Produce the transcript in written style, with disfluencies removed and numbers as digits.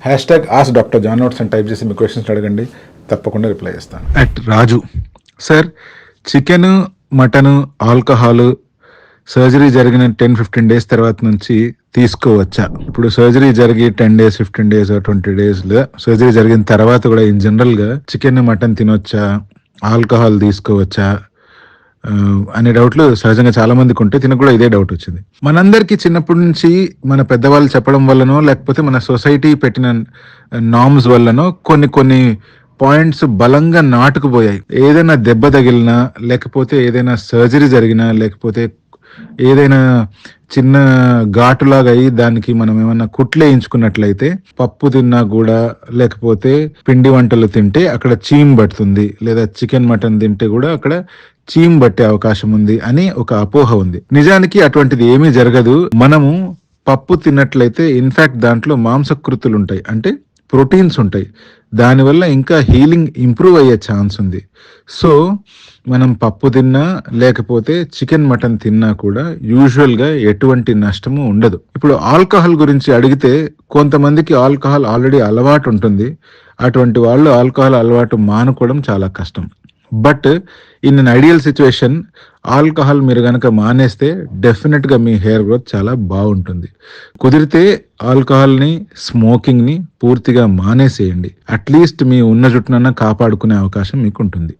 #ask Dr. John Notes అని type చేసి మీ క్వశ్చన్స్ అడగండి, తప్పకుండా రిప్లై చేస్తాను. Raju sir, chicken, mutton, alcohol surgery జరిగిన 10-15 డేస్ తర్వాత నుంచి తీసుకోవచ్చా? ఇప్పుడు సర్జరీ జరిగి 10 డేస్, 15 డేస్, 20 డేస్ సర్జరీ జరిగిన తర్వాత కూడా ఇన్ జనరల్ గా చికెన్, మటన్ తినొచ్చా, ఆల్కహాల్ తీసుకోవచ్చా అనే డౌట్లు సహజంగా చాలా మందికి ఉంటే తినకు కూడా ఇదే డౌట్ వచ్చింది. మనందరికీ చిన్నప్పటి నుంచి మన పెద్దవాళ్ళు చెప్పడం వల్లనో లేకపోతే మన సొసైటీ పెట్టిన నార్మ్స్ వల్లనో కొన్ని పాయింట్స్ బలంగా నాటుకుపోయాయి. ఏదైనా దెబ్బ తగిలినా, లేకపోతే ఏదైనా సర్జరీ జరిగినా, లేకపోతే ఏదైనా చిన్న ఘాటులాగా అయ్యి దానికి మనం ఏమన్నా కుట్లేయించుకున్నట్లయితే, పప్పు తిన్నా కూడా లేకపోతే పిండి వంటలు తింటే అక్కడ చీమ్ పడుతుంది, లేదా చికెన్, మటన్ తింటే కూడా అక్కడ చీమ్ పట్టే అవకాశం ఉంది అని ఒక అపోహ ఉంది. నిజానికి అటువంటిది ఏమీ జరగదు. మనము పప్పు తిన్నట్లయితే ఇన్ఫాక్ట్ దాంట్లో మాంసకృతులు ఉంటాయి, అంటే ప్రోటీన్స్ ఉంటాయి. దానివల్ల ఇంకా హీలింగ్ ఇంప్రూవ్ అయ్యే ఛాన్స్ ఉంది. సో మనం పప్పు తిన్నా లేకపోతే చికెన్, మటన్ తిన్నా కూడా యూజువల్ గా ఎటువంటి నష్టము ఉండదు. ఇప్పుడు ఆల్కహాల్ గురించి అడిగితే, కొంతమందికి ఆల్కహాల్ ఆల్రెడీ అలవాటు ఉంటుంది. అటువంటి వాళ్ళు ఆల్కహాల్ అలవాటు మానుకోవడం చాలా కష్టం. But in an ideal situation alcohol మీరు గనక మానేస్తే డెఫినెట్ గా మీ హెయిర్ గ్రోత్ చాలా బాగుంటుంది. కుదిరితే ఆల్కహాల్ ని, స్మోకింగ్ ని పూర్తిగా మానేసేయండి. అట్లీస్ట్ మీ ఉన్న జుట్టునన్నా కాపాడుకునే అవకాశం మీకు ఉంటుంది.